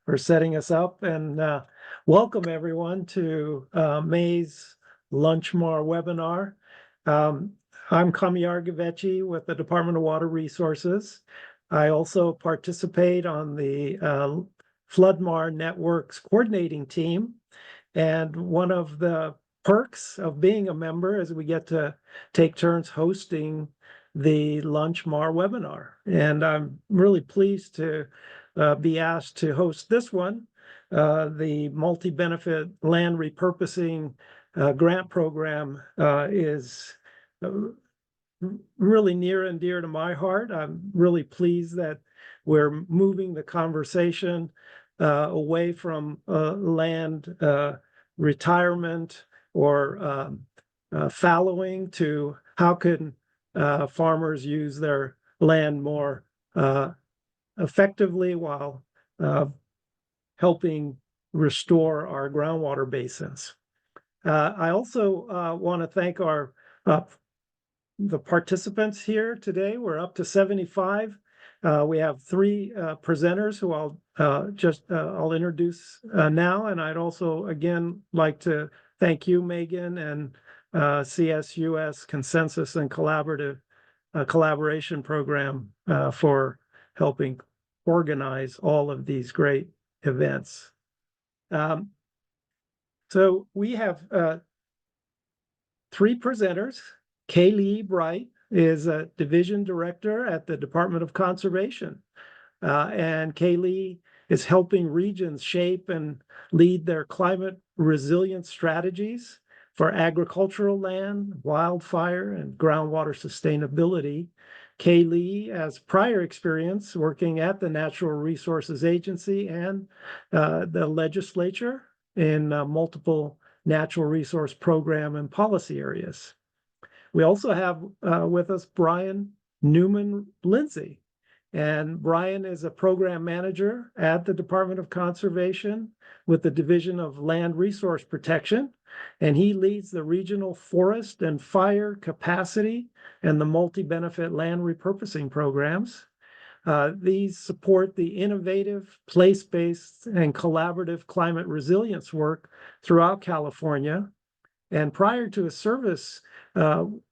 for setting us up, and welcome everyone to May's LunchMAR webinar. I'm Kaweah with the Department of Water Resources. I also participate on the FloodMAR Network's coordinating team, and one of the perks of being a member is we get to take turns hosting the LunchMAR webinar, and I'm really pleased to be asked to host this one. The Multi-Benefit Land Repurposing grant program is really near and dear to my heart. I'm really pleased that we're moving the conversation away from land retirement or fallowing to how can farmers use their land more effectively while helping restore our groundwater basins. I also want to thank the participants here today. We're up to 75. We have 3 presenters who I'll introduce now, and I'd also again like to thank you, Megan, and CSUS Consensus and Collaboration Program for helping organize all of these great events. So we have 3 presenters. Keali'I is a division director at the Department of Conservation, and Keali'I is helping regions shape and lead their climate resilience strategies for agricultural land, wildfire, and groundwater sustainability. Keali'I has prior experience working at the Natural Resources Agency and the legislature in multiple natural resource program and policy areas. We also have with us Brian Newman-Lindsay, and Brian is a program manager at the Department of Conservation with the Division of Land Resource Protection, and he leads the regional forest and fire capacity and the multi-benefit land repurposing programs. These support the innovative, place-based, and collaborative climate resilience work throughout California. And prior to his service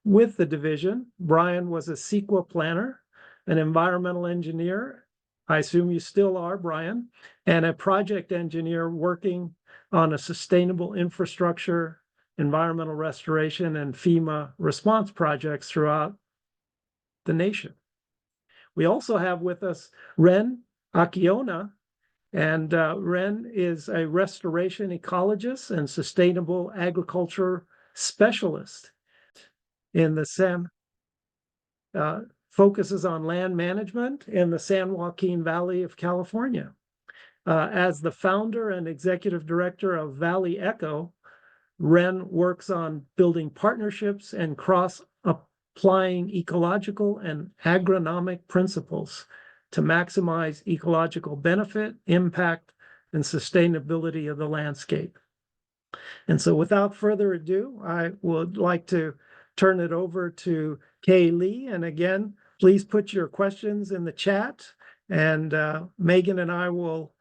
with the division, Brian was a CEQA planner, an environmental engineer, I assume you still are, Brian, and a project engineer working on a sustainable infrastructure, environmental restoration, and FEMA response projects throughout the nation. We also have with us Reyn Akiona, and Reyn is a restoration ecologist and sustainable agriculture specialist in the focuses on land management in the San Joaquin Valley of California. As the founder and executive director of Valley Echo, Reyn works on building partnerships and cross-applying ecological and agronomic principles to maximize ecological benefit, impact, and sustainability of the landscape. And so without further ado, I would like to turn it over to Keali'I. And again, please put your questions in the chat, and Megan and I will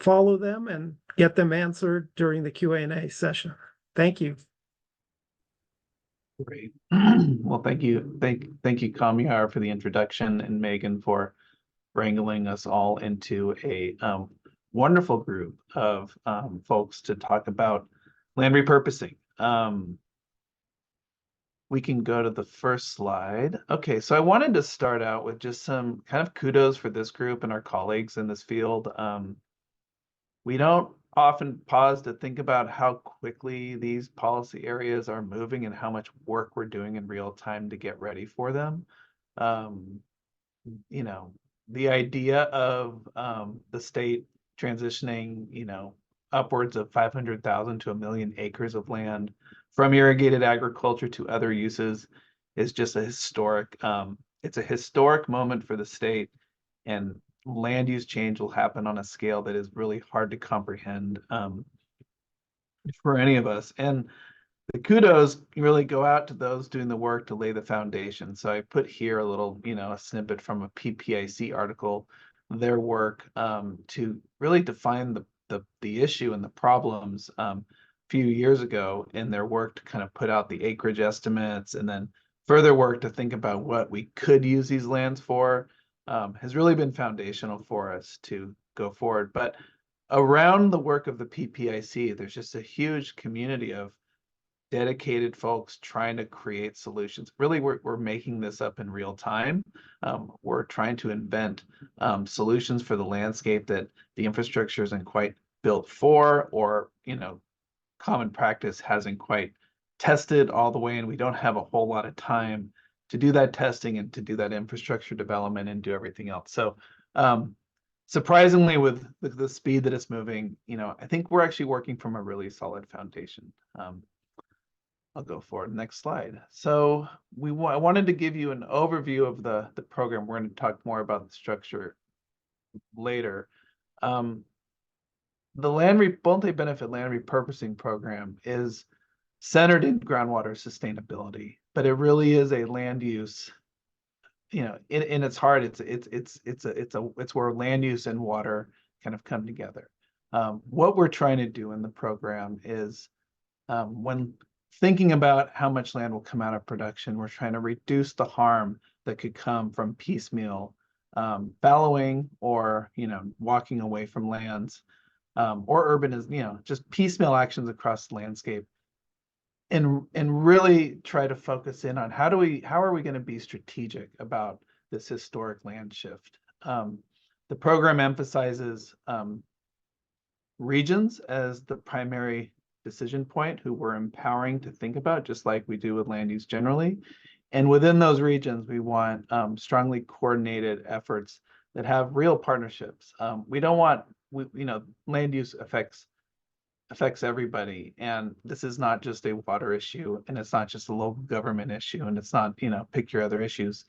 follow them and get them answered during the Q&A session. Thank you. Great. Well, thank you, Kaweah, for the introduction, and Megan for wrangling us all into a wonderful group of folks to talk about land repurposing. We can go to the first slide. Okay, so I wanted to start out with just some kind of kudos for this group and our colleagues in this field. We don't often pause to think about how quickly these policy areas are moving and how much work we're doing in real time to get ready for them. You know, the idea of the state transitioning, upwards of 500,000 to 1 million acres of land from irrigated agriculture to other uses is just a historic, it's a historic moment for the state, and land use change will happen on a scale that is really hard to comprehend for any of us. And the kudos really go out to those doing the work to lay the foundation. So I put here a little, a snippet from a PPIC article their work to really define the issue and the problems a few years ago in their work to kind of put out the acreage estimates, and then further work to think about what we could use these lands for, has really been foundational for us to go forward. But around the work of the PPIC, there's just a huge community of dedicated folks trying to create solutions. Really, we're making this up in real time. We're trying to invent solutions for the landscape that the infrastructure isn't quite built for, or common practice hasn't quite tested all the way, and we don't have a whole lot of time to do that testing and to do that infrastructure development and do everything else. So surprisingly, with the speed that it's moving, I think we're actually working from a really solid foundation. I'll go forward. Next slide. So I wanted to give you an overview of the program. We're going to talk more about the structure later. The Multi-Benefit Land Repurposing Program is centered in groundwater sustainability, but it really is a land use. In its heart, it's where land use and water kind of come together. What we're trying to do in the program is, when thinking about how much land will come out of production, we're trying to reduce the harm that could come from piecemeal fallowing, or walking away from lands, or urbanism, just piecemeal actions across the landscape, and really try to focus in on how are we going to be strategic about this historic land shift. The program emphasizes regions as the primary decision point, who we're empowering to think about, just like we do with land use generally. And within those regions, we want strongly coordinated efforts that have real partnerships. We don't want, land use affects everybody, and this is not just a water issue, and it's not just a local government issue, and it's not, pick your other issues.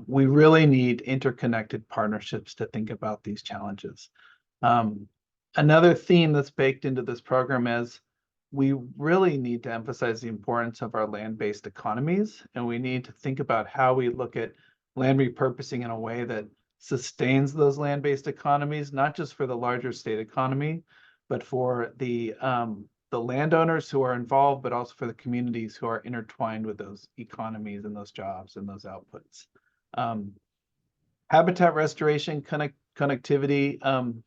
We really need interconnected partnerships to think about these challenges. Another theme that's baked into this program is we really need to emphasize the importance of our land-based economies, and we need to think about how we look at land repurposing in a way that sustains those land-based economies, not just for the larger state economy, but for the landowners who are involved, but also for the communities who are intertwined with those economies and those jobs and those outputs. Habitat restoration, connectivity,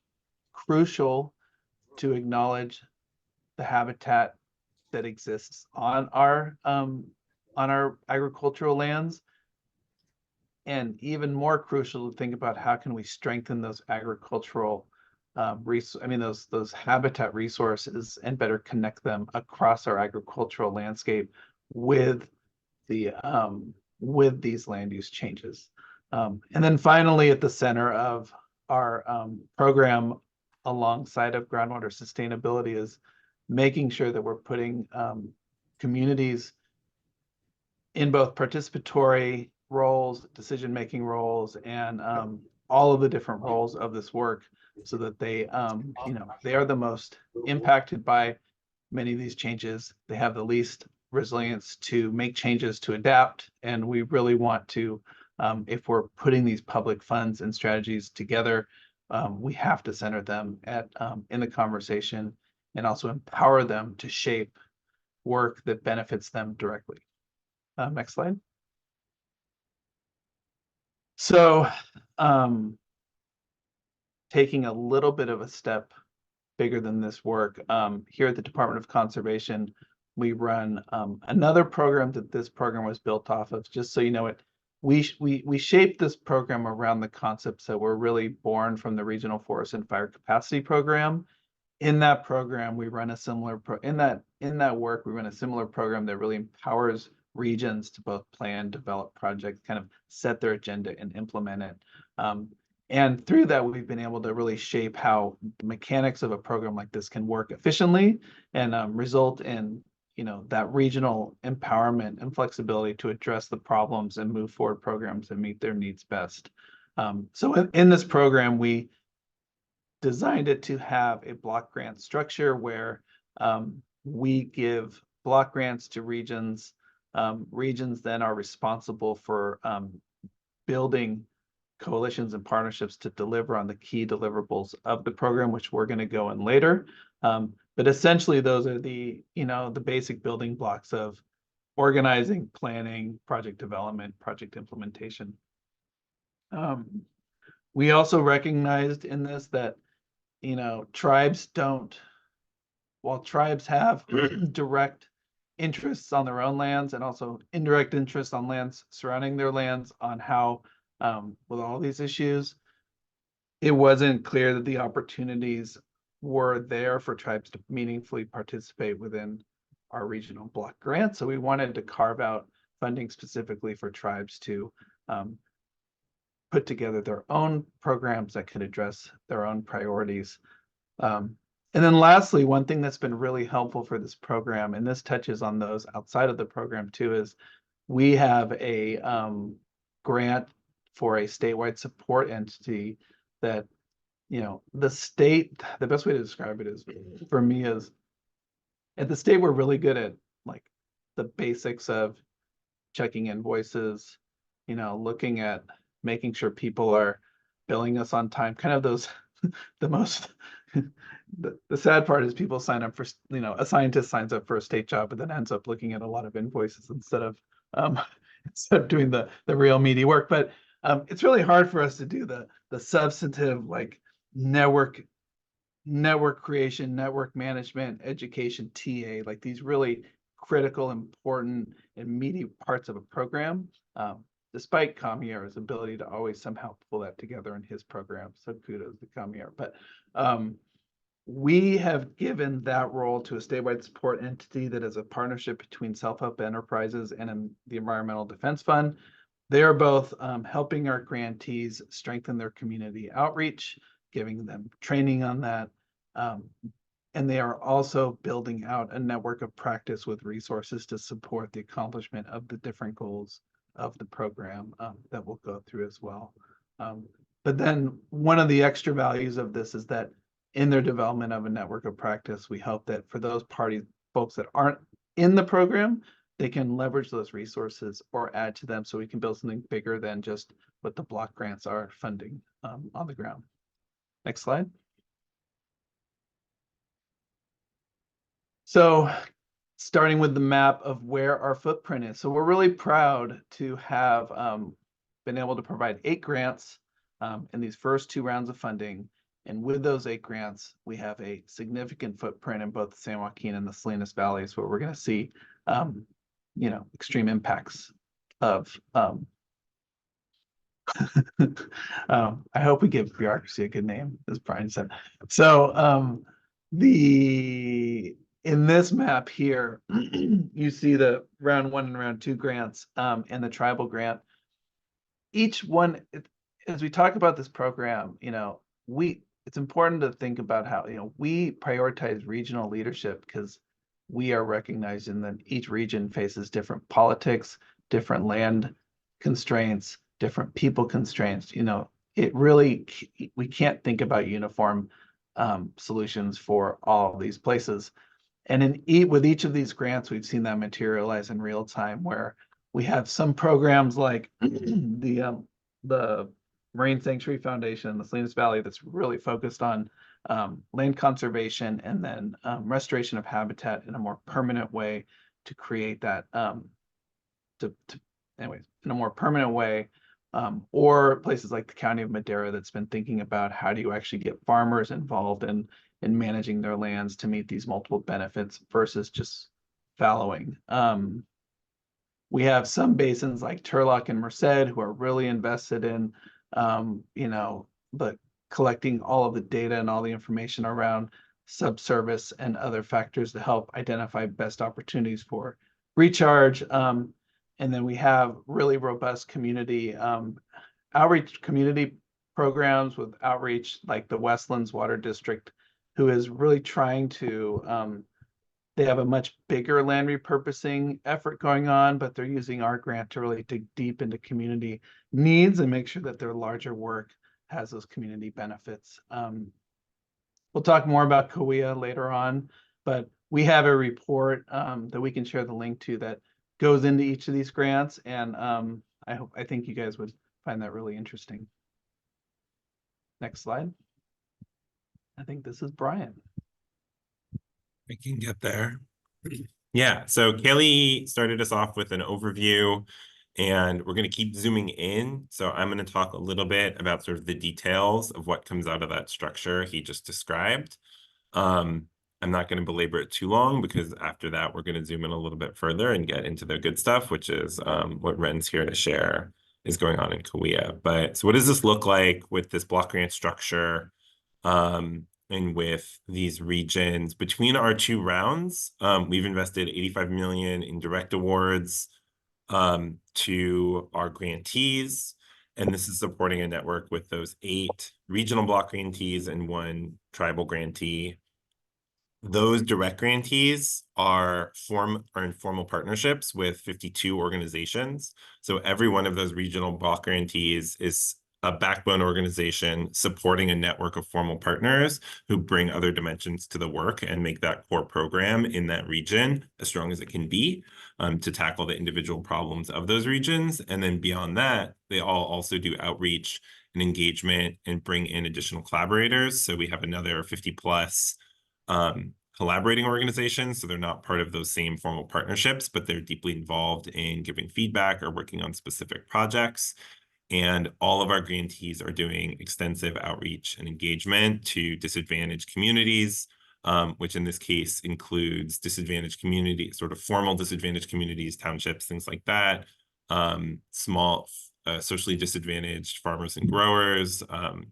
crucial to acknowledge the habitat that exists on our agricultural lands, and even more crucial to think about how can we strengthen those agricultural those habitat resources and better connect them across our agricultural landscape with these land use changes. And then finally, at the center of our program, alongside of groundwater sustainability, is making sure that we're putting communities in both participatory roles, decision-making roles, and all of the different roles of this work, so that they are the most impacted by many of these changes. They have the least resilience to make changes, to adapt, and we really want to, if we're putting these public funds and strategies together, we have to center them in the conversation, and also empower them to shape work that benefits them directly. Next slide. So taking a little bit of a step bigger than this work, here at the Department of Conservation, we run another program that this program was built off of. Just so you know it, we shaped this program around the concepts that were really born from the Regional Forest and Fire Capacity Program. In that program, we run a similar in that work, we run a similar program that really empowers regions to both plan, develop projects, kind of set their agenda and implement it. And through that, we've been able to really shape how the mechanics of a program like this can work efficiently and result in that regional empowerment and flexibility to address the problems and move forward programs and meet their needs best. So in this program, we designed it to have a block grant structure where we give block grants to regions. Regions then are responsible for building coalitions and partnerships to deliver on the key deliverables of the program, which we're going to go in later. But essentially, those are the basic building blocks of organizing, planning, project development, project implementation. We also recognized in this that, tribes don't, while tribes have direct interests on their own lands and also indirect interests on lands surrounding their lands on how, with all these issues, it wasn't clear that the opportunities were there for tribes to meaningfully participate within our regional block grant. So we wanted to carve out funding specifically for tribes to put together their own programs that could address their own priorities. And then lastly, one thing that's been really helpful for this program, and this touches on those outside of the program too, is we have a grant for a statewide support entity that, the state, the best way to describe it is, for me, is at the state, we're really good at like the basics of checking invoices, looking at making sure people are billing us on time, kind of those, the most, the sad part is people sign up for, a scientist signs up for a state job, but then ends up looking at a lot of invoices instead of doing the real meaty work. But it's really hard for us to do the substantive, like network creation, network management, education, TA, like these really critical, important, and meaty parts of a program, despite Kaweah's ability to always somehow pull that together in his program. So kudos to Kaweah. But we have given that role to a statewide support entity that is a partnership between Self-Help Enterprises and the Environmental Defense Fund. They are both helping our grantees strengthen their community outreach, giving them training on that. And they are also building out a network of practice with resources to support the accomplishment of the different goals of the program that we'll go through as well. But then one of the extra values of this is that in their development of a network of practice, we hope that for those folks that aren't in the program, they can leverage those resources or add to them so we can build something bigger than just what the block grants are funding on the ground. Next slide. So starting with the map of where our footprint is. So we're really proud to have been able to provide 8 grants in these first 2 rounds of funding. And with those 8 grants, we have a significant footprint in both the San Joaquin and the Salinas Valleys, where we're going to see, extreme impacts of. I hope we give bureaucracy a good name, as Brian said. So in this map here, you see the round 1 and round 2 grants and the tribal grant. Each one, as we talk about this program, it's important to think about how, we prioritize regional leadership because we are recognizing that each region faces different politics, different land constraints, different people constraints. It really, we can't think about uniform solutions for all of these places. And with each of these grants, we've seen that materialize in real time, where we have some programs like the Reyn Sanctuary Foundation in the Salinas Valley that's really focused on land conservation and then restoration of habitat in a more permanent way to create that, anyways, in a more permanent way. Or places like the County of Madera that's been thinking about how do you actually get farmers involved in managing their lands to meet these multiple benefits versus just fallowing. We have some basins like Turlock and Merced who are really invested in the collecting all of the data and all the information around subsurface and other factors to help identify best opportunities for recharge. And then we have really robust community outreach community programs with outreach like the Westlands Water District, who is really trying to, they have a much bigger land repurposing effort going on, but they're using our grant to really dig deep into community needs and make sure that their larger work has those community benefits. We'll talk more about Kaweah later on, but we have a report that we can share the link to that goes into each of these grants. And I think you guys would find that really interesting. Next slide. I think this is Brian. I can get there. Yeah, so Keali'I started us off with an overview, and we're going to keep zooming in. So I'm going to talk a little bit about sort of the details of what comes out of that structure he just described. I'm not going to belabor it too long, because after that, we're going to zoom in a little bit further and get into the good stuff, which is what Reyn's here to share is going on in Kaweah. But so what does this look like with this block grant structure? And with these regions between our two rounds, we've invested 85 million in direct awards to our grantees, and this is supporting a network with those 8 regional block grantees and 1 tribal grantee. Those direct grantees are in formal partnerships with 52 organizations. So every one of those regional block grantees is a backbone organization supporting a network of formal partners who bring other dimensions to the work and make that core program in that region as strong as it can be, to tackle the individual problems of those regions. And then beyond that, they all also do outreach and engagement and bring in additional collaborators. So we have another 50 plus collaborating organizations. So they're not part of those same formal partnerships, but they're deeply involved in giving feedback or working on specific projects. And all of our grantees are doing extensive outreach and engagement to disadvantaged communities, which in this case includes disadvantaged communities, sort of formal disadvantaged communities, townships, things like that, small socially disadvantaged farmers and growers,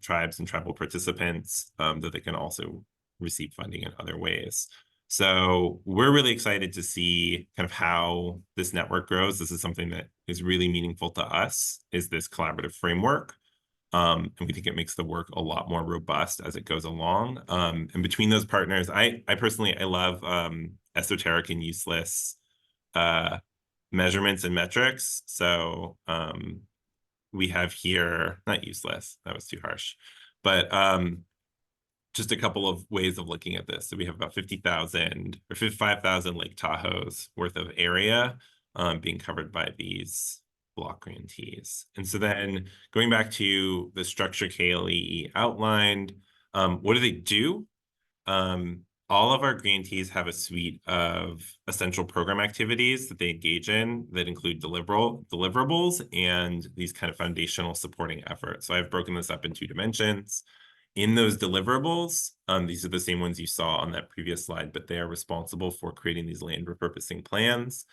tribes and tribal participants, that they can also receive funding in other ways. So we're really excited to see kind of how this network grows. This is something that is really meaningful to us, is this collaborative framework. And we think it makes the work a lot more robust as it goes along. And between those partners, I personally, I love esoteric and useless measurements and metrics. So we have here, not useless, that was too harsh, but just a couple of ways of looking at this. So we have about 50,000 or 55,000 Lake Tahoe's worth of area being covered by these block grantees. And so then going back to the structure Keali'I outlined, what do they do? All of our grantees have a suite of essential program activities that they engage in that include deliverables and these kind of foundational supporting efforts. So I've broken this up in 2 dimensions. In those deliverables, these are the same ones you saw on that previous slide, but they are responsible for creating these land repurposing plans.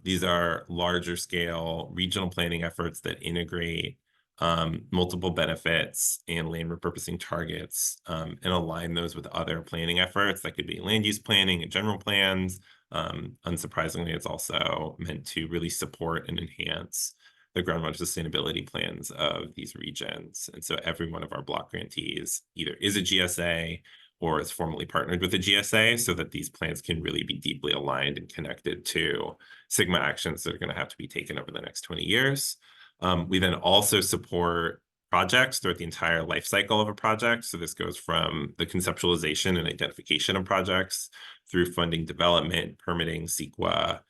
These are larger scale regional planning efforts that integrate multiple benefits and land repurposing targets, and align those with other planning efforts. That could be land use planning and general plans. Unsurprisingly, it's also meant to really support and enhance the groundwater sustainability plans of these regions. And so every one of our block grantees either is a GSA or is formally partnered with a GSA, so that these plans can really be deeply aligned and connected to Sigma actions that are going to have to be taken over the next 20 years. We then also support projects throughout the entire life cycle of a project. So this goes from the conceptualization and identification of projects through funding development, permitting, CEQA,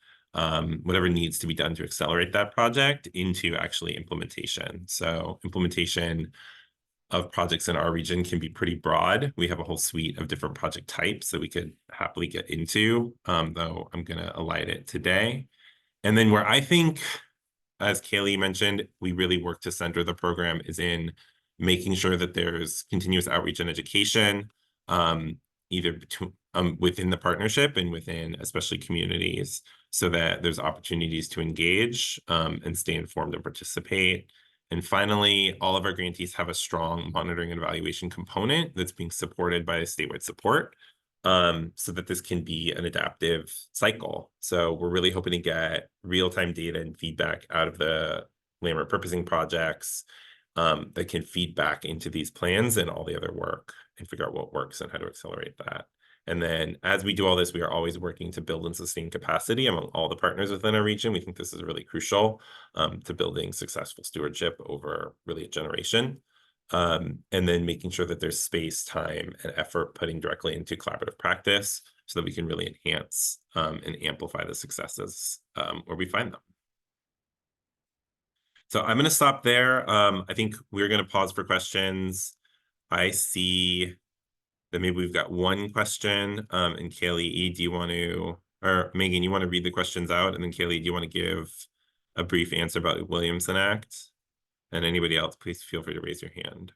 whatever needs to be done to accelerate that project into actually implementation. So implementation of projects in our region can be pretty broad. We have a whole suite of different project types that we could happily get into, though I'm going to elide it today. And then where I think, as Keali'I mentioned, we really work to center the program is in making sure that there's continuous outreach and education, either between within the partnership and within especially communities, so that there's opportunities to engage and stay informed and participate. And finally, all of our grantees have a strong monitoring and evaluation component that's being supported by statewide support, so that this can be an adaptive cycle. So we're really hoping to get real-time data and feedback out of the land repurposing projects that can feed back into these plans and all the other work and figure out what works and how to accelerate that. And then as we do all this, we are always working to build and sustain capacity among all the partners within our region. We think this is really crucial to building successful stewardship over really a generation. And then making sure that there's space, time, and effort putting directly into collaborative practice so that we can really enhance and amplify the successes where we find them. So I'm going to stop there. I think we're going to pause for questions. I see that maybe we've got one question. And Keali'I, do you want to, or Megan, you want to read the questions out? And then Keali'I, do you want to give a brief answer about the Williamson Act? And anybody else, please feel free to raise your hand.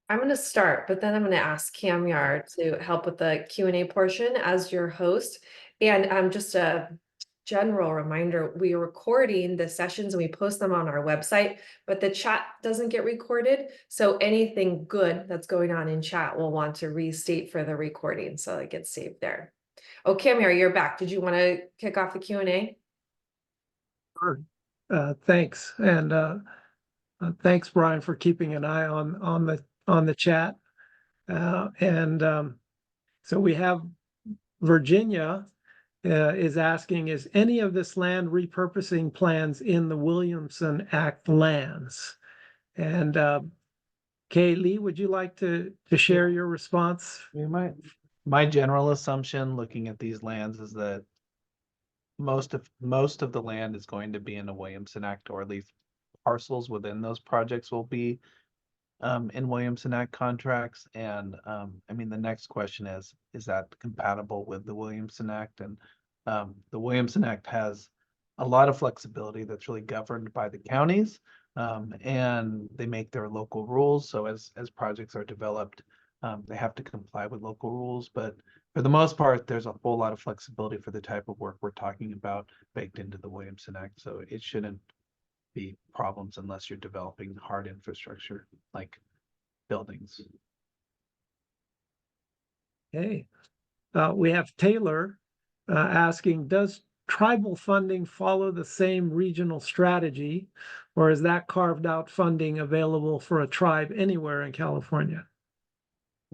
I'm going to start, but then I'm going to ask Kaweah to help with the Q&A portion as your host. And just a general reminder, we are recording the sessions and we post them on our website, but the chat doesn't get recorded. So anything good that's going on in chat, we'll want to restate for the recording so it gets saved there. Oh, Kaweah, you're back. Did you want to kick off the Q&A? Sure. Thanks. And thanks, Brian, for keeping an eye on the chat. So we have Virginia is asking, is any of this land repurposing plans in the Williamson Act lands? And Keali'I, would you like to share your response? My general assumption looking at these lands is that most of the land is going to be in the Williamson Act, or at least parcels within those projects will be in Williamson Act contracts. And I mean, the next question is that compatible with the Williamson Act? And the Williamson Act has a lot of flexibility that's really governed by the counties, and they make their local rules. So as projects are developed, they have to comply with local rules. But for the most part, there's a whole lot of flexibility for the type of work we're talking about baked into the Williamson Act. So it shouldn't be problems unless you're developing hard infrastructure like buildings. Okay. We have Taylor asking, does tribal funding follow the same regional strategy, or is that carved out funding available for a tribe anywhere in California?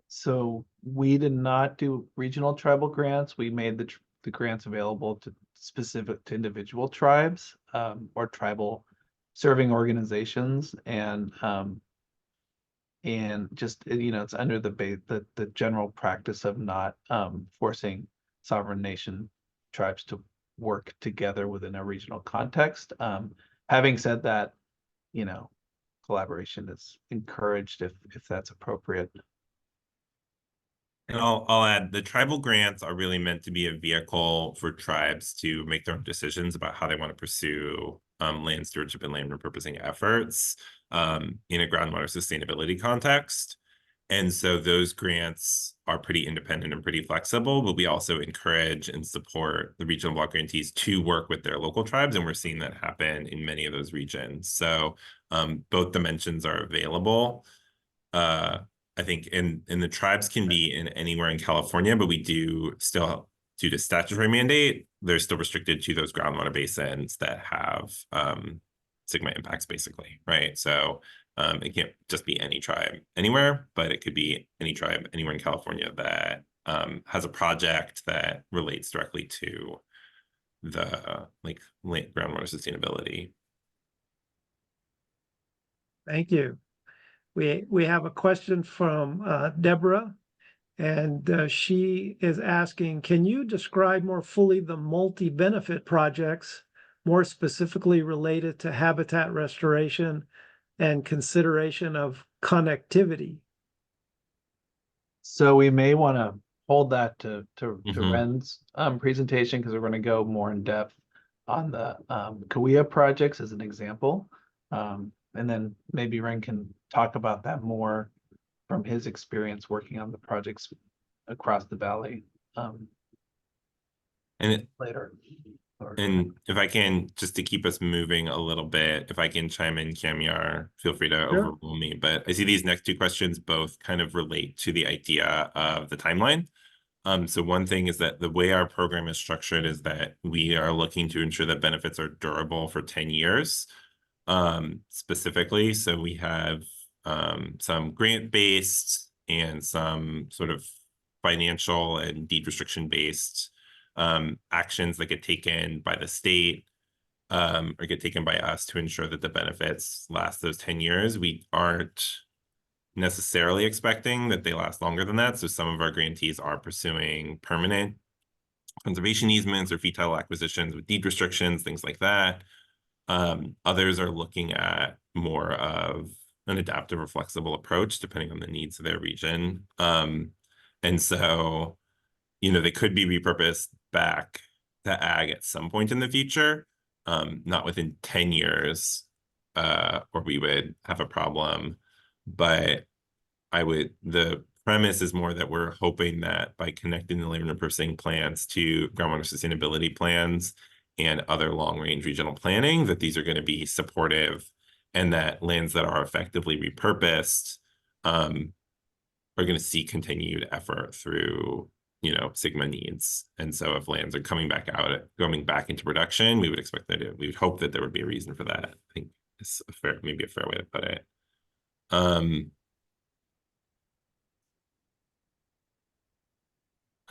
So we did not do regional tribal grants. We made the grants available to specific to individual tribes or tribal serving organizations, and just, you know, it's under the general practice of not forcing sovereign nation tribes to work together within a regional context. Having said that, you know, collaboration is encouraged if that's appropriate. And I'll add, the tribal grants are really meant to be a vehicle for tribes to make their own decisions about how they want to pursue land stewardship and land repurposing efforts in a groundwater sustainability context. And so those grants are pretty independent and pretty flexible, but we also encourage and support the regional block grantees to work with their local tribes, and we're seeing that happen in many of those regions. So both dimensions are available. I think and the tribes can be in anywhere in California, but we do still, due to statutory mandate, they're still restricted to those groundwater basins that have sigma impacts, basically, right? So it can't just be any tribe anywhere, but it could be any tribe anywhere in California that has a project that relates directly to the groundwater sustainability. Thank you. We have a question from Deborah, and she is asking, can you describe more fully the multi-benefit projects, more specifically related to habitat restoration and consideration of connectivity? So we may want to hold that to Reyn's presentation, because we're going to go more in depth on the Kaweah projects as an example. And then maybe Reyn can talk about that more from his experience working on the projects across the valley later. And if I can, just to keep us moving a little bit, if I can chime in, Kaweah, feel free to overrule me. But I see these next two questions both kind of relate to the idea of the timeline. So one thing is that the way our program is structured is that we are looking to ensure that benefits are durable for 10 years. Specifically, so we have some grant-based and some sort of financial and deed restriction-based actions that get taken by the state or get taken by us to ensure that the benefits last those 10 years. We aren't necessarily expecting that they last longer than that. So some of our grantees are pursuing permanent conservation easements or fee title acquisitions with deed restrictions, things like that. Others are looking at more of an adaptive or flexible approach depending on the needs of their region. And so, you know, they could be repurposed back to ag at some point in the future, not within 10 years, or we would have a problem. But the premise is more that we're hoping that by connecting the land repurposing plans to groundwater sustainability plans and other long-range regional planning, that these are going to be supportive, and that lands that are effectively repurposed are going to see continued effort through, you know, Sigma needs. And so if lands are coming back into production, we would expect that we would hope that there would be a reason for that. I think it's maybe a fair way to put it. I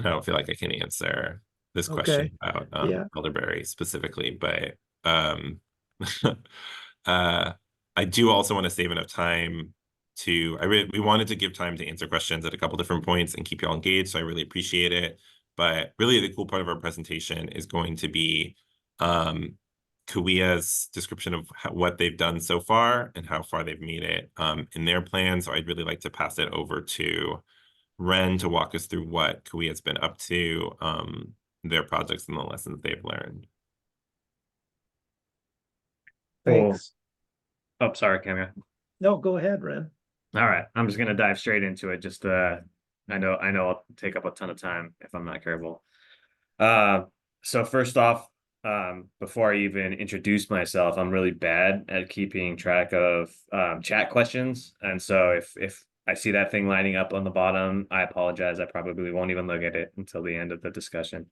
don't feel like I can answer this question about elderberry specifically, but I do also want to save enough time to, we wanted to give time to answer questions at a couple different points and keep you all engaged, so I really appreciate it. But really the cool part of our presentation is going to be Kaweah's description of what they've done so far and how far they've made it in their plan. So I'd really like to pass it over to Reyn to walk us through what Kaweah's been up to, their projects and the lessons they've learned. Thanks. Oh, sorry, Kaweah. No, go ahead, Reyn. All right, I'm just gonna dive straight into it. Just I know I'll take up a ton of time if I'm not careful. So first off, before I even introduce myself, I'm really bad at keeping track of chat questions, and so if I see that thing lining up on the bottom, I apologize. I probably won't even look at it until the end of the discussion.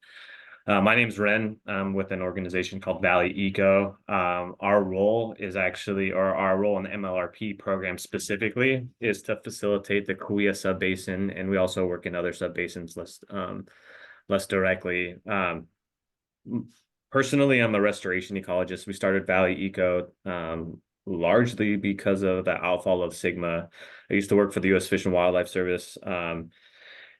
My name's Reyn. I'm with an organization called Valley Eco. Our role is actually, or our role in the MLRP program specifically, is to facilitate the Kaweah subbasin, and we also work in other subbasins less directly. Personally, I'm a restoration ecologist. We started Valley Eco largely because of the outfall of Sigma. I used to work for the U.S. Fish and Wildlife Service, and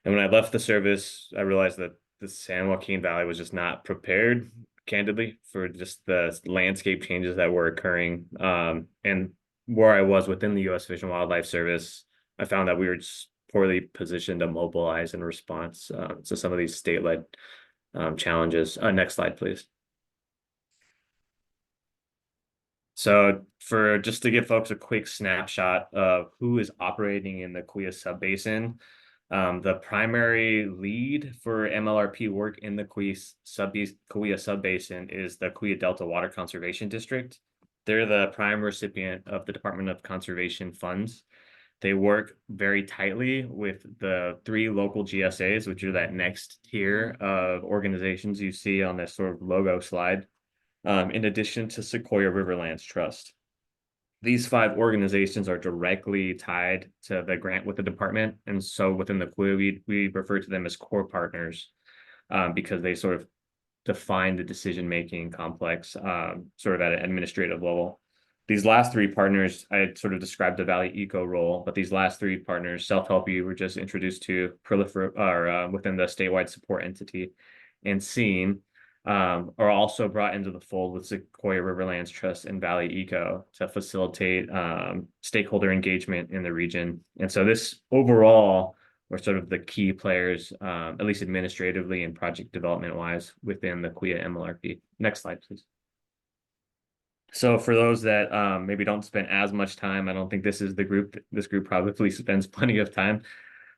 when I left the service, I realized that the San Joaquin Valley was just not prepared, candidly, for just the landscape changes that were occurring. And where I was within the U.S. Fish and Wildlife Service, I found that we were just poorly positioned to mobilize in response to some of these state-led challenges. Next slide, please. So just to give folks a quick snapshot of who is operating in the Kaweah subbasin, the primary lead for MLRP work in the Kaweah subbasin is the Kaweah Delta Water Conservation District. They're the prime recipient of the Department of Conservation funds. They work very tightly with the 3 local GSAs, which are that next tier of organizations you see on this sort of logo slide, in addition to Sequoia Riverlands Trust. These 5 organizations are directly tied to the grant with the department. And so within the Kaweah, we refer to them as core partners because they sort of define the decision-making complex sort of at an administrative level. These last 3 partners, I had sort of described the Valley Eco role, but these last 3 partners, Self-Help You were just introduced to within the statewide support entity, and Scene, are also brought into the fold with Sequoia Riverlands Trust and Valley Eco to facilitate stakeholder engagement in the region. And so this overall are sort of the key players, at least administratively and project development wise, within the Kaweah MLRP. Next slide, please. So for those that maybe don't spend as much time, I don't think this is the group. This group probably spends plenty of time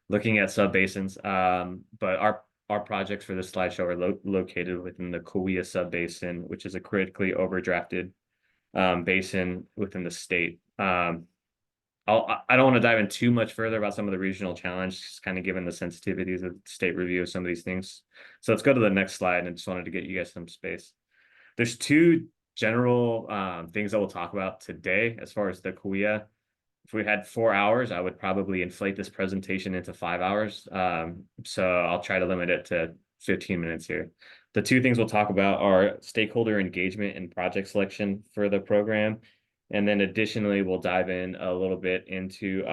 looking at subbasins, but our projects for this slideshow are located within the Kaweah subbasin, which is a critically overdrafted basin within the state. I don't want to dive in too much further about some of the regional challenges, just kind of given the sensitivities of state review of some of these things. So let's go to the next slide, and just wanted to get you guys some space. There's 2 general things that we'll talk about today as far as the Kaweah. If we had 4 hours, I would probably inflate this presentation into 5 hours. So I'll try to limit it to 15 minutes here. The 2 things we'll talk about are stakeholder engagement and project selection for the program. And then additionally, we'll dive in a little bit into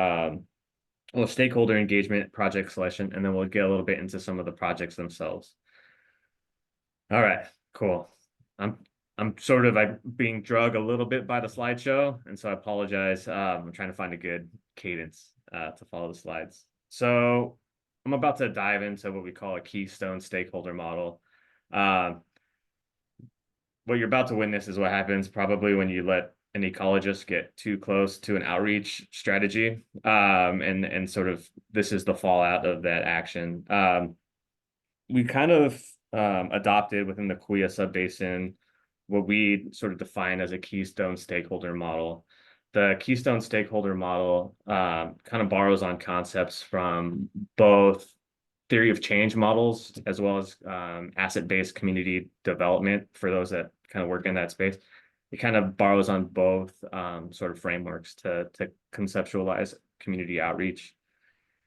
stakeholder engagement, project selection, and then we'll get a little bit into some of the projects themselves. All right, cool. I'm sort of being drugged a little bit by the slideshow, and so I apologize. I'm trying to find a good cadence to follow the slides. So I'm about to dive into what we call a keystone stakeholder model. What you're about to witness is what happens probably when you let an ecologist get too close to an outreach strategy. And sort of this is the fallout of that action. We kind of adopted within the Kaweah subbasin what we sort of define as a keystone stakeholder model. The keystone stakeholder model kind of borrows on concepts from both theory of change models as well as asset-based community development for those that kind of work in that space. It kind of borrows on both sort of frameworks to conceptualize community outreach.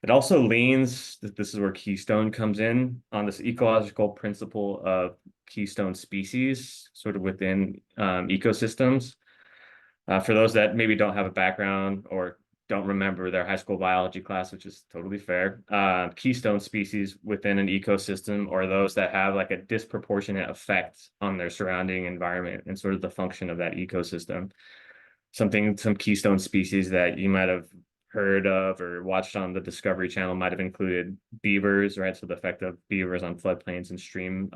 It also leans, this is where Keystone comes in, on this ecological principle of keystone species sort of within ecosystems. For those that maybe don't have a background or don't remember their high school biology class, which is totally fair, keystone species within an ecosystem are those that have like a disproportionate effect on their surrounding environment and sort of the function of that ecosystem. Some keystone species that you might have heard of or watched on the Discovery Channel might have included beavers, right? So the effect of beavers on floodplains and stream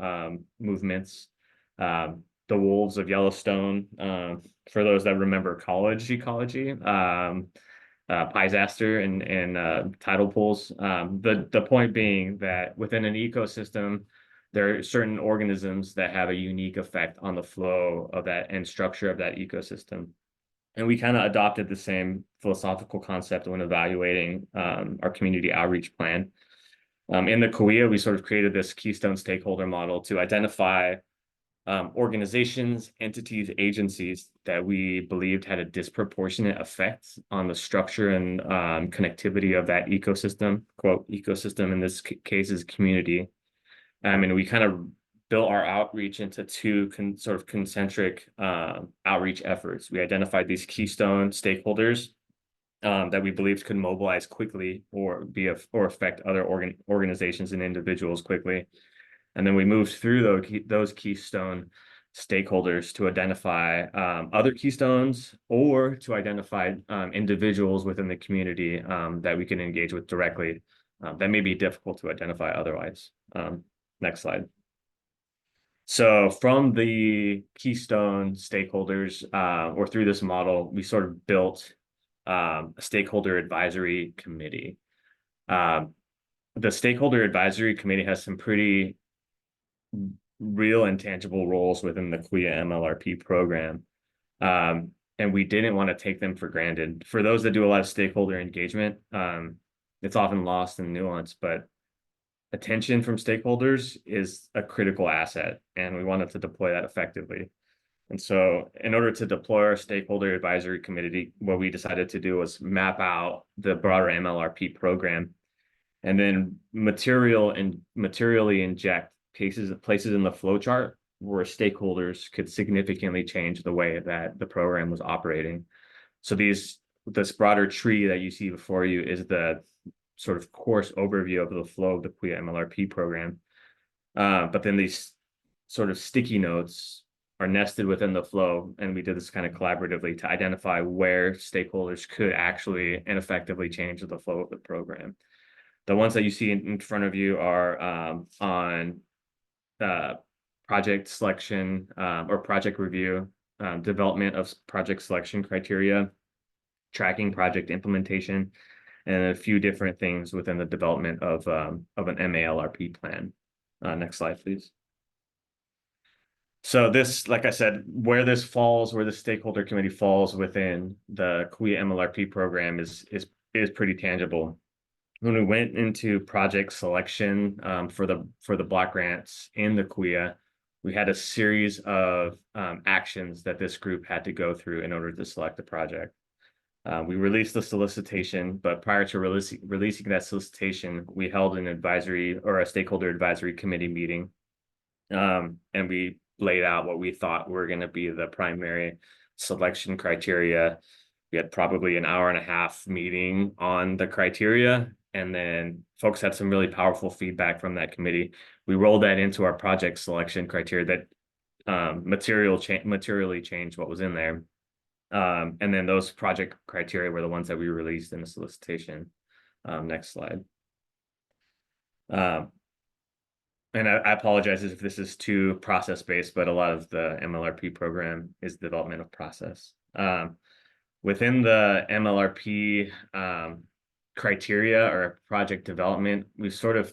movements. The wolves of Yellowstone, for those that remember college ecology, Pisaster and tidal pools. The point being that within an ecosystem, there are certain organisms that have a unique effect on the flow of that and structure of that ecosystem. And we kind of adopted the same philosophical concept when evaluating our community outreach plan. In the Kaweah, we sort of created this keystone stakeholder model to identify organizations, entities, agencies that we believed had a disproportionate effect on the structure and connectivity of that ecosystem. Quote, ecosystem in this case is community. And we kind of built our outreach into two sort of concentric outreach efforts. We identified these keystone stakeholders that we believed could mobilize quickly or affect other organizations and individuals quickly. And then we moved through those keystone stakeholders to identify other keystones or to identify individuals within the community that we can engage with directly that may be difficult to identify otherwise. Next slide. So from the keystone stakeholders or through this model, we sort of built a stakeholder advisory committee. The stakeholder advisory committee has some pretty real and tangible roles within the Kaweah MLRP program. And we didn't want to take them for granted. For those that do a lot of stakeholder engagement, it's often lost in nuance, but attention from stakeholders is a critical asset, and we wanted to deploy that effectively. And so in order to deploy our stakeholder advisory committee, what we decided to do was map out the broader MLRP program and then materially inject places in the flowchart where stakeholders could significantly change the way that the program was operating. So this broader tree that you see before you is the sort of course overview of the flow of the Kaweah MLRP program. But then these sort of sticky notes are nested within the flow, and we did this kind of collaboratively to identify where stakeholders could actually and effectively change the flow of the program. The ones that you see in front of you are on project selection or project review, development of project selection criteria, tracking project implementation, and a few different things within the development of an MLRP plan. Next slide, please. So this, like I said, where the stakeholder committee falls within the Kaweah MLRP program is pretty tangible. When we went into project selection for the block grants in the Kaweah, we had a series of actions that this group had to go through in order to select a project. We released the solicitation, but prior to releasing that solicitation, we held an advisory or a stakeholder advisory committee meeting, and we laid out what we thought were going to be the primary selection criteria. We had probably an hour and a half meeting on the criteria, and then folks had some really powerful feedback from that committee. We rolled that into our project selection criteria that materially change what was in there. And then those project criteria were the ones that we released in the solicitation. Next slide. And I apologize if this is too process-based, but a lot of the MLRP program is development of process. Within the MLRP criteria or project development, we sort of,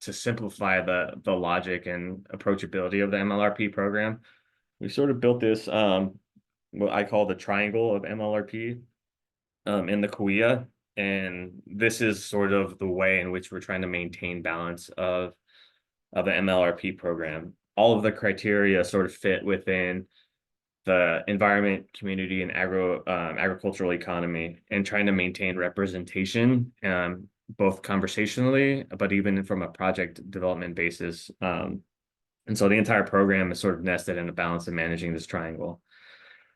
to simplify the logic and approachability of the MLRP program, we sort of built this what I call the triangle of MLRP in the Kaweah. And this is sort of the way in which we're trying to maintain balance of the MLRP program. All of the criteria sort of fit within the environment, community, and agricultural economy, and trying to maintain representation, both conversationally, but even from a project development basis. And so the entire program is sort of nested in a balance of managing this triangle.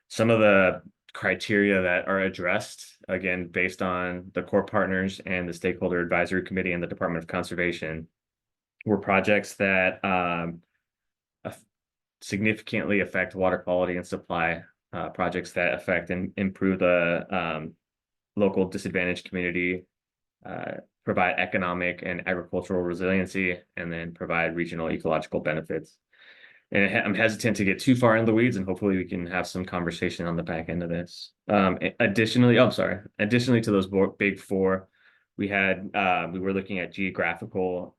Some of the criteria that are addressed, again, based on the core partners and the stakeholder advisory committee and the Department of Conservation, were projects that significantly affect water quality and supply, projects that affect and improve the local disadvantaged community, provide economic and agricultural resiliency, and then provide regional ecological benefits. And I'm hesitant to get too far in the weeds, and hopefully we can have some conversation on the back end of this. Additionally to those big four, we were looking at geographical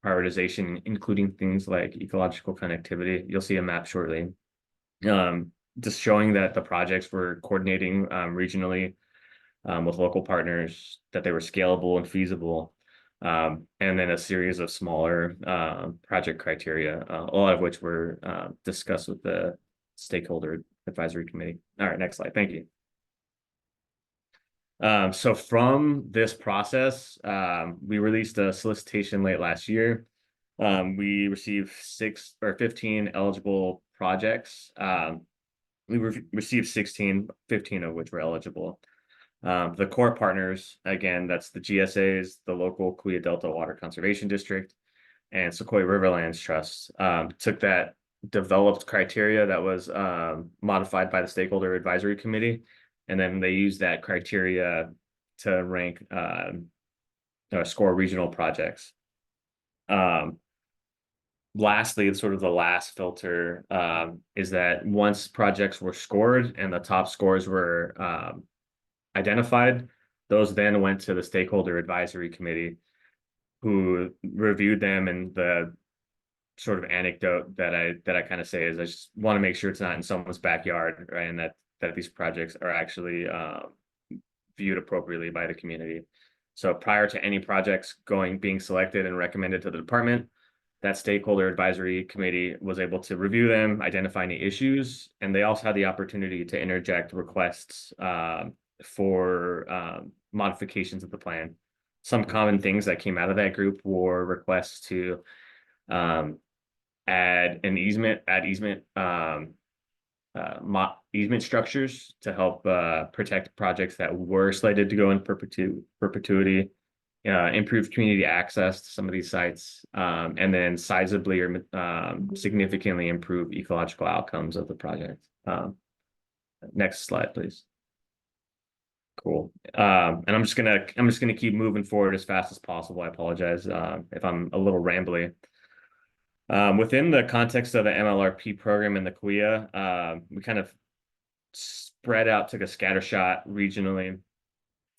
prioritization, including things like ecological connectivity. You'll see a map shortly, just showing that the projects were coordinating regionally with local partners, that they were scalable and feasible, and then a series of smaller project criteria, a lot of which were discussed with the stakeholder advisory committee. All right, next slide. Thank you. So from this process, we released a solicitation late last year. We received 15 eligible projects. We received 15 of which were eligible. The core partners, again, that's the GSAs, the local Kaweah Delta Water Conservation District, and Sequoia Riverlands Trust, took that developed criteria that was modified by the Stakeholder Advisory Committee, and then they used that criteria to rank score regional projects. Lastly, sort of the last filter is that once projects were scored and the top scores were identified, those then went to the Stakeholder Advisory Committee, who reviewed them. And the sort of anecdote that I kind of say is I just want to make sure it's not in someone's backyard, right? And that these projects are actually viewed appropriately by the community. So prior to any projects being selected and recommended to the department, that Stakeholder Advisory Committee was able to review them, identify any issues, and they also had the opportunity to interject requests for modifications of the plan. Some common things that came out of that group were requests to add easement structures to help protect projects that were slated to go in perpetuity, improve community access to some of these sites, and then sizably or significantly improve ecological outcomes of the project. Next slide, please. Cool. And I'm just gonna keep moving forward as fast as possible. I apologize if I'm a little rambly. Within the context of the MLRP program in the Kaweah, we kind of spread out, took a scatter shot regionally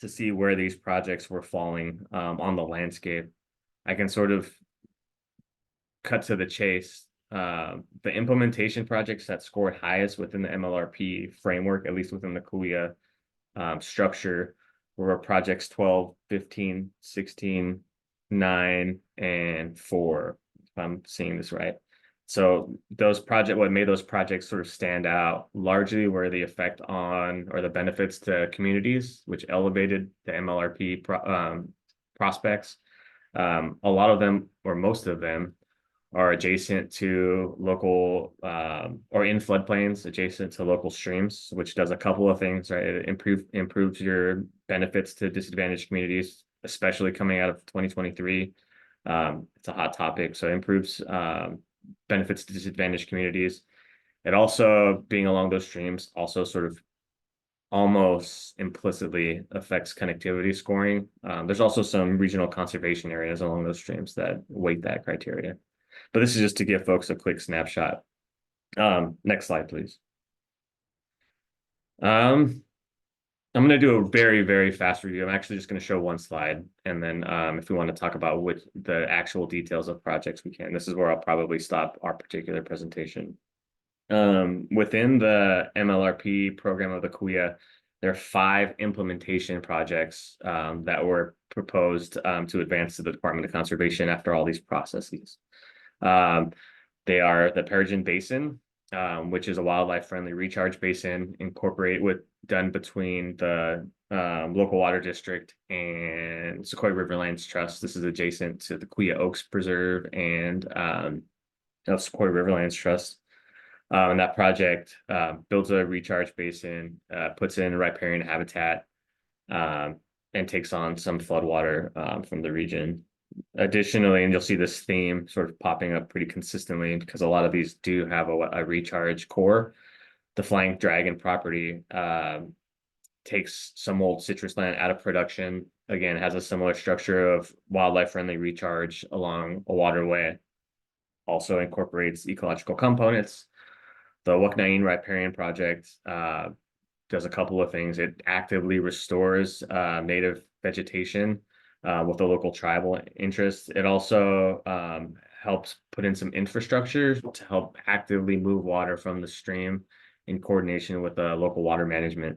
to see where these projects were falling on the landscape. I can sort of cut to the chase. The implementation projects that scored highest within the MLRP framework, at least within the Kaweah structure, were projects 12, 15, 16, 9, and 4, if I'm seeing this right. So what made those projects sort of stand out largely were the effect on, or the benefits to communities, which elevated the MLRP prospects. A lot of them, or most of them, are adjacent to local or in floodplains adjacent to local streams, which does a couple of things, right? It improves your benefits to disadvantaged communities, especially coming out of 2023. It's a hot topic, so it improves benefits disadvantaged communities. It also, being along those streams, also sort of almost implicitly affects connectivity scoring. There's also some regional conservation areas along those streams that weight that criteria. But this is just to give folks a quick snapshot. Next slide, please. I'm going to do a very, very fast review. I'm actually just going to show one slide. And then if we want to talk about what the actual details of projects we can, this is where I'll probably stop our particular presentation. Within the MLRP program of the Kaweah, there are 5 implementation projects that were proposed to advance to the Department of Conservation after all these processes. They are the Peregrine Basin, which is a wildlife-friendly recharge basin done between the local water district and Sequoia Riverlands Trust. This is adjacent to the Kaweah Oaks Preserve and Sequoia Riverlands Trust. And that project builds a recharge basin, puts in riparian habitat, and takes on some floodwater from the region. Additionally, and you'll see this theme sort of popping up pretty consistently because a lot of these do have a recharge core. The Flying Dragon property takes some old citrus land out of production. Again, has a similar structure of wildlife-friendly recharge along a waterway. Also incorporates ecological components. The Waknain Riparian Project does a couple of things. It actively restores native vegetation with the local tribal interests. It also helps put in some infrastructure to help actively move water from the stream in coordination with the local water management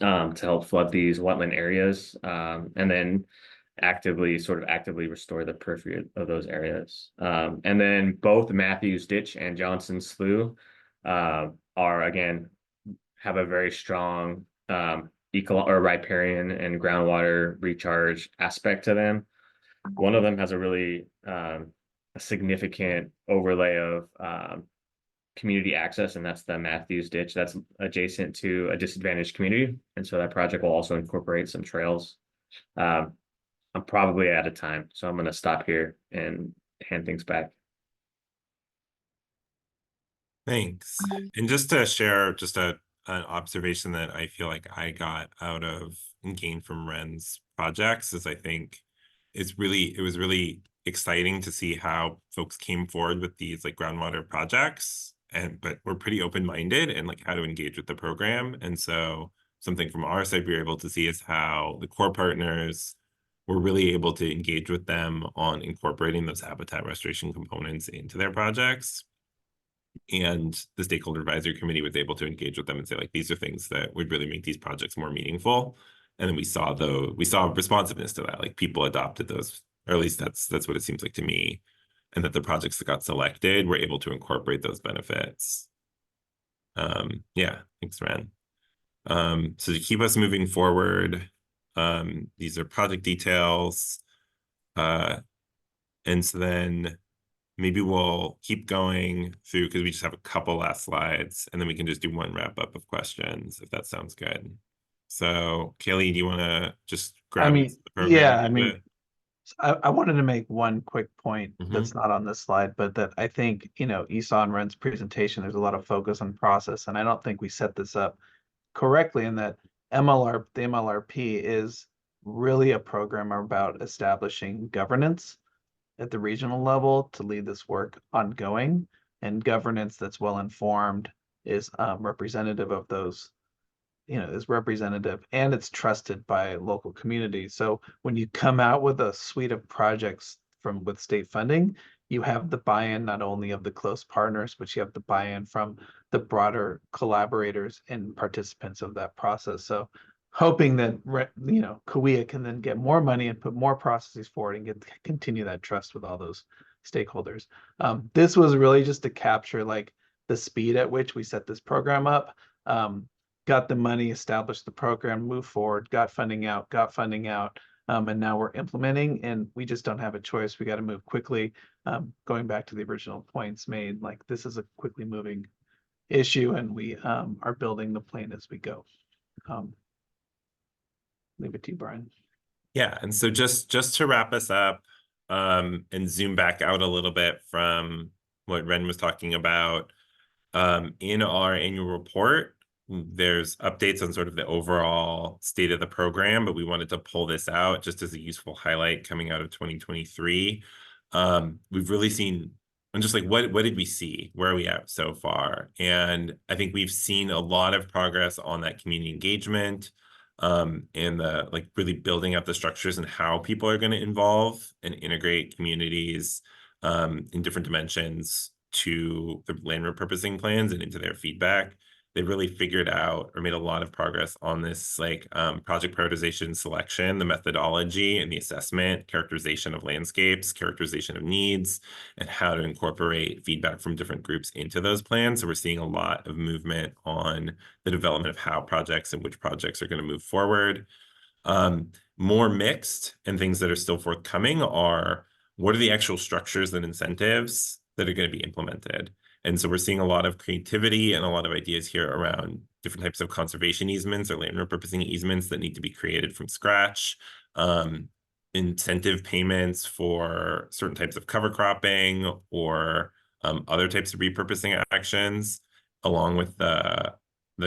to help flood these wetland areas, and then actively restore the periphery of those areas. And then both Matthews Ditch and Johnson Slough have a very strong riparian and groundwater recharge aspect to them. One of them has a really a significant overlay of community access, and that's the Matthews Ditch. That's adjacent to a disadvantaged community, and so that project will also incorporate some trails. I'm probably out of time, so I'm going to stop here and hand things back. Thanks. And just to share an observation that I feel like I got out of and gained from Reyn's projects is it was really exciting to see how folks came forward with these like groundwater projects but we're pretty open-minded and like how to engage with the program. And so something from our side we were able to see is how the core partners were really able to engage with them on incorporating those habitat restoration components into their projects. And the stakeholder advisory committee was able to engage with them and say, like, these are things that would really make these projects more meaningful. And then we saw responsiveness to that, like people adopted those, or at least that's what it seems like to me. And that the projects that got selected were able to incorporate those benefits. Yeah, thanks, Reyn. So to keep us moving forward, these are project details. And so then maybe we'll keep going through because we just have a couple last slides and then we can just do one wrap up of questions if that sounds good. So Keali'I, do you want to just grab the program? I wanted to make one quick point that's not on this slide, but that I think, you saw in Reyn's presentation, there's a lot of focus on process, and I don't think we set this up correctly in that the MLRP is really a program about establishing governance at the regional level to lead this work ongoing, and governance that's well informed is representative of those, is representative and it's trusted by local communities. So when you come out with a suite of projects with state funding, you have the buy-in not only of the close partners, but you have the buy-in from the broader collaborators and participants of that process. So hoping that Kaweah can then get more money and put more processes forward and continue that trust with all those stakeholders. This was really just to capture like the speed at which we set this program up, got the money, established the program, moved forward, got funding out, and now we're implementing, and we just don't have a choice. We got to move quickly. Going back to the original points made, like this is a quickly moving issue, and we are building the plan as we go. Leave it to you, Brian. Yeah, and so just to wrap us up and zoom back out a little bit from what Reyn was talking about. In our annual report, there's updates on sort of the overall state of the program, but we wanted to pull this out just as a useful highlight coming out of 2023. We've really seen, and just like what did we see? Where are we at so far? And I think we've seen a lot of progress on that community engagement, and the like really building up the structures and how people are going to involve and integrate communities in different dimensions to the land repurposing plans and into their feedback. They really figured out or made a lot of progress on this like project prioritization, selection, the methodology and the assessment, characterization of landscapes, characterization of needs, and how to incorporate feedback from different groups into those plans. So we're seeing a lot of movement on the development of how projects and which projects are going to move forward. More mixed and things that are still forthcoming are what are the actual structures and incentives that are going to be implemented. And so we're seeing a lot of creativity and a lot of ideas here around different types of conservation easements or land repurposing easements that need to be created from scratch, incentive payments for certain types of cover cropping or other types of repurposing actions, along with the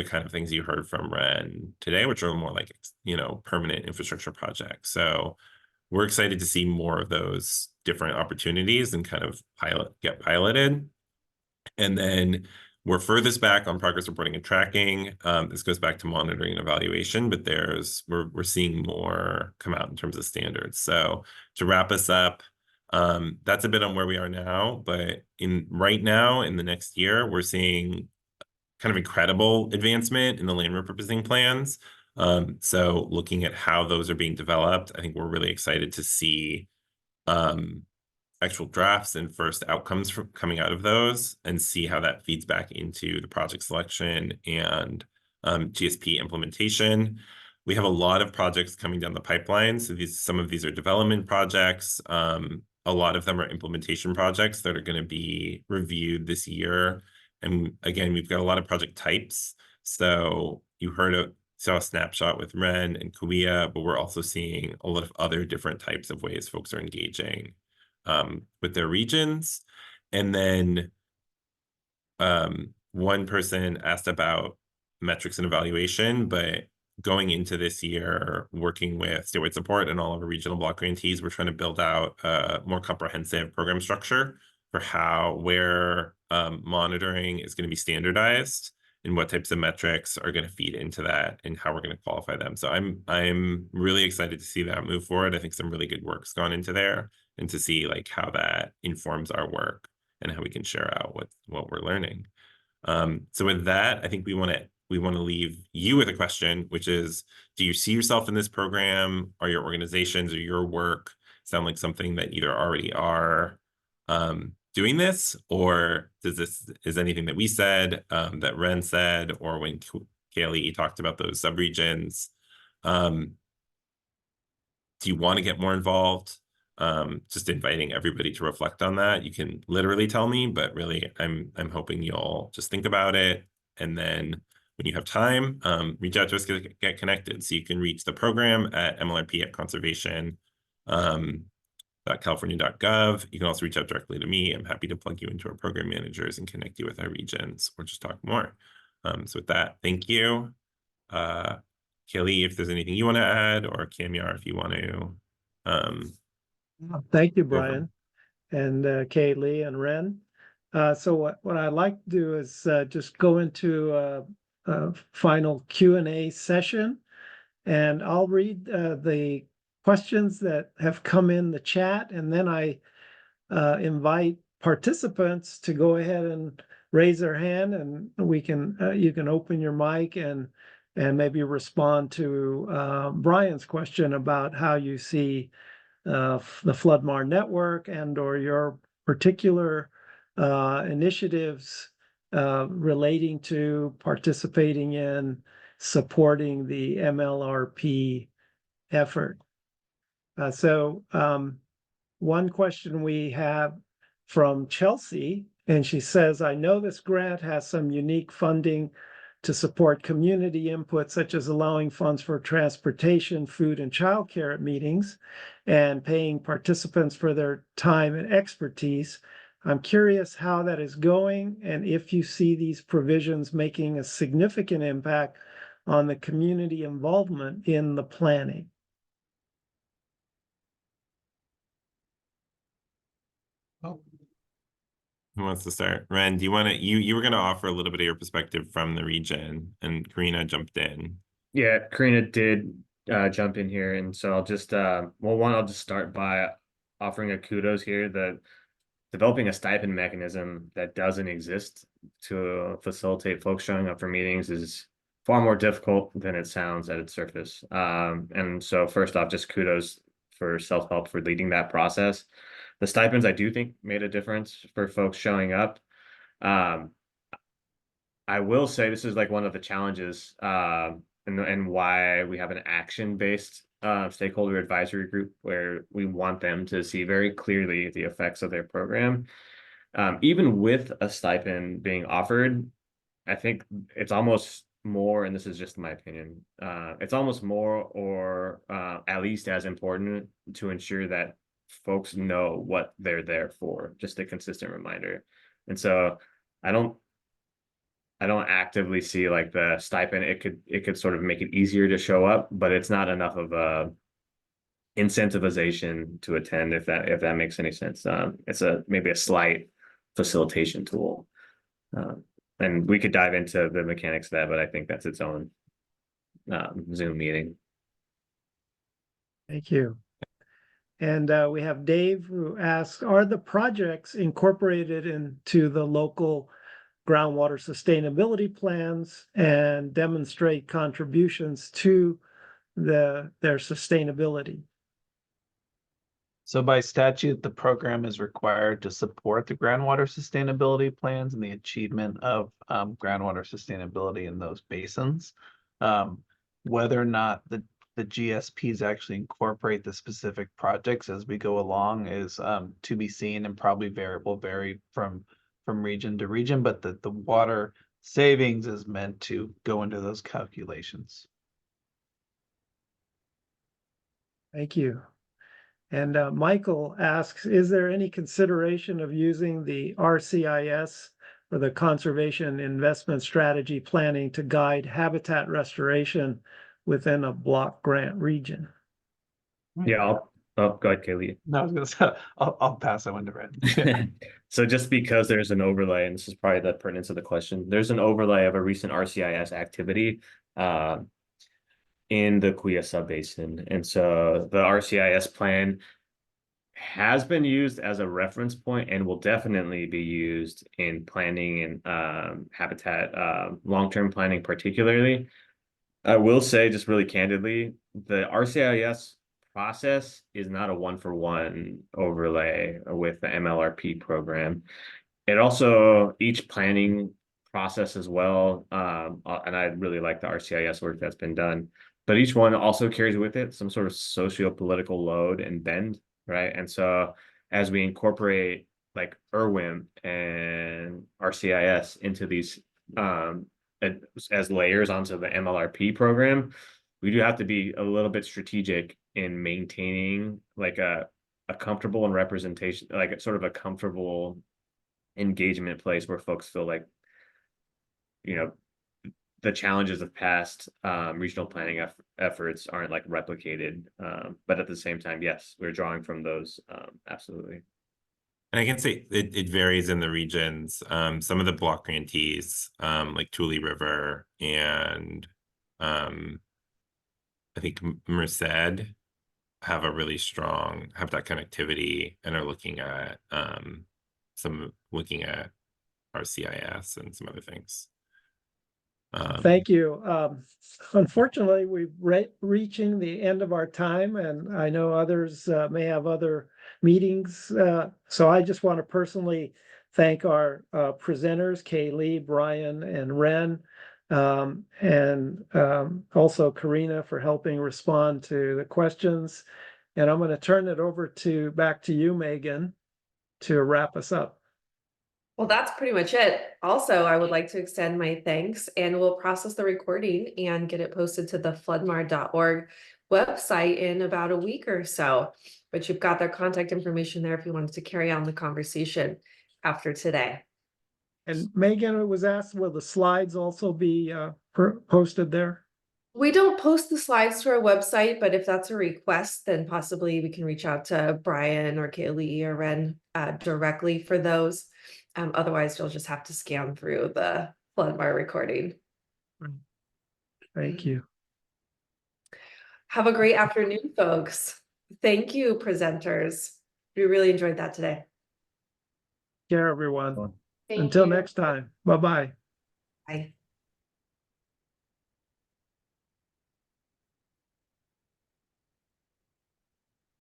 kind of things you heard from Reyn today, which are more like, you know, permanent infrastructure projects. So we're excited to see more of those different opportunities and kind of get piloted. And then we're furthest back on progress reporting and tracking. This goes back to monitoring and evaluation, but we're seeing more come out in terms of standards. So to wrap us up, that's a bit on where we are now, but right now in the next year, we're seeing kind of incredible advancement in the land repurposing plans. So looking at how those are being developed, I think we're really excited to see actual drafts and first outcomes from coming out of those and see how that feeds back into the project selection and GSP implementation. We have a lot of projects coming down the pipeline. So some of these are development projects. A lot of them are implementation projects that are going to be reviewed this year. And again, we've got a lot of project types. So you saw a snapshot with Reyn and Kaweah, but we're also seeing a lot of other different types of ways folks are engaging with their regions. And then one person asked about metrics and evaluation, but going into this year, working with statewide support and all of our regional block grantees, we're trying to build out a more comprehensive program structure for where monitoring is going to be standardized and what types of metrics are going to feed into that and how we're going to qualify them. So I'm really excited to see that move forward. I think some really good work's gone into there, and to see like how that informs our work and how we can share out what we're learning. So with that, I think we want to leave you with a question, which is, do you see yourself in this program? Are your organizations or your work sound like something that either already are doing this, or is anything that we said, that Reyn said, or when Keali'I talked about those subregions, do you want to get more involved? Just inviting everybody to reflect on that. You can literally tell me, but really I'm hoping you'll just think about it, and then when you have time, reach out to us, get connected. So you can reach the program at MLRP@conservation.california.gov. You can also reach out directly to me. I'm happy to plug you into our program managers and connect you with our regions, or just talk more. So with that, thank you. Keali'I, if there's anything you want to add, or Kaweah, if you want to. Thank you, Brian, and Keali'I and Reyn. So what I'd like to do is just go into a final Q&A session, and I'll read the questions that have come in the chat, and then I invite participants to go ahead and raise their hand, and you can open your mic and maybe respond to Brian's question about how you see the FloodMAR network or your particular initiatives relating to participating in supporting the MLRP effort. So one question we have from Chelsea, and she says, I know this grant has some unique funding to support community input, such as allowing funds for transportation, food, and childcare at meetings, and paying participants for their time and expertise. I'm curious how that is going and if you see these provisions making a significant impact on the community involvement in the planning. Oh, Who wants to start? Ren, do you want to, you were going to offer a little bit of your perspective from the region, and Karina jumped in. Yeah, Karina did jump in here, and so I'll just I'll just start by offering a kudos here that developing a stipend mechanism that doesn't exist to facilitate folks showing up for meetings is far more difficult than it sounds at its surface. And so first off, just kudos for self-help for leading that process. The stipends, I do think, made a difference for folks showing up. I will say this is like one of the challenges and why we have an action-based stakeholder advisory group where we want them to see very clearly the effects of their program. Even with a stipend being offered, I think it's almost more, and this is just my opinion, it's almost more or at least as important to ensure that folks know what they're there for, just a consistent reminder. And so I don't actively see like the stipend. It could sort of make it easier to show up, but it's not enough of a incentivization to attend, if that makes any sense. It's maybe a slight facilitation tool. And we could dive into the mechanics of that, but I think that's its own Zoom meeting. Thank you. And we have Dave who asks, are the projects incorporated into the local groundwater sustainability plans and demonstrate contributions to their sustainability? so by statute, the program is required to support the groundwater sustainability plans and the achievement of groundwater sustainability in those basins. Whether or not the GSPs actually incorporate the specific projects as we go along is to be seen, and probably vary from region to region, but the water savings is meant to go into those calculations. Thank you. And Michael asks, is there any consideration of using the RCIS or the Conservation Investment Strategy planning to guide habitat restoration within a block grant region? Yeah, go ahead, Keali'I. No, I was gonna say, I'll pass that one to Red. So just because there's an overlay, and this is probably the pertinence of the question, there's an overlay of a recent RCIS activity in the Kaweah subbasin. And so the RCIS plan has been used as a reference point and will definitely be used in planning and habitat long-term planning particularly. I will say, just really candidly, the RCIS process is not a one-for-one overlay with the MLRP program. It also, each planning process as well, and I really like the RCIS work that's been done, but each one also carries with it some sort of socio-political load and bend, right? And so as we incorporate like IRWIM and RCIS into these as layers onto the MLRP program, we do have to be a little bit strategic in maintaining like a comfortable and representation, like sort of a comfortable engagement place where folks feel like, you know, the challenges of past regional planning efforts aren't like replicated. But at the same time, yes, we're drawing from those, absolutely. And I can say it varies in the regions. Some of the block grantees, like Tule River and I think Merced, have a really strong habitat connectivity and are looking at RCIS and some other things. Thank you. Unfortunately, we're reaching the end of our time, and I know others may have other meetings. So I just want to personally thank our presenters, Keali'I, Brian, and Ren, and also Karina for helping respond to the questions. And I'm going to turn it over back to you, Megan, to wrap us up. Well, that's pretty much it. Also, I would like to extend my thanks, and we'll process the recording and get it posted to the floodmar.org website in about a week or so. But you've got their contact information there if you wanted to carry on the conversation. after today. And Megan, it was asked, will the slides also be posted there? We don't post the slides to our website, but if that's a request, then possibly we can reach out to Brian or Keali'I or Reyn directly for those. Otherwise, you'll just have to scan through the LunchMAR recording. Thank you. Have a great afternoon, folks. Thank you, presenters. We really enjoyed that today. Care, everyone. Well, Thank Until you. next time. Bye-bye. Bye.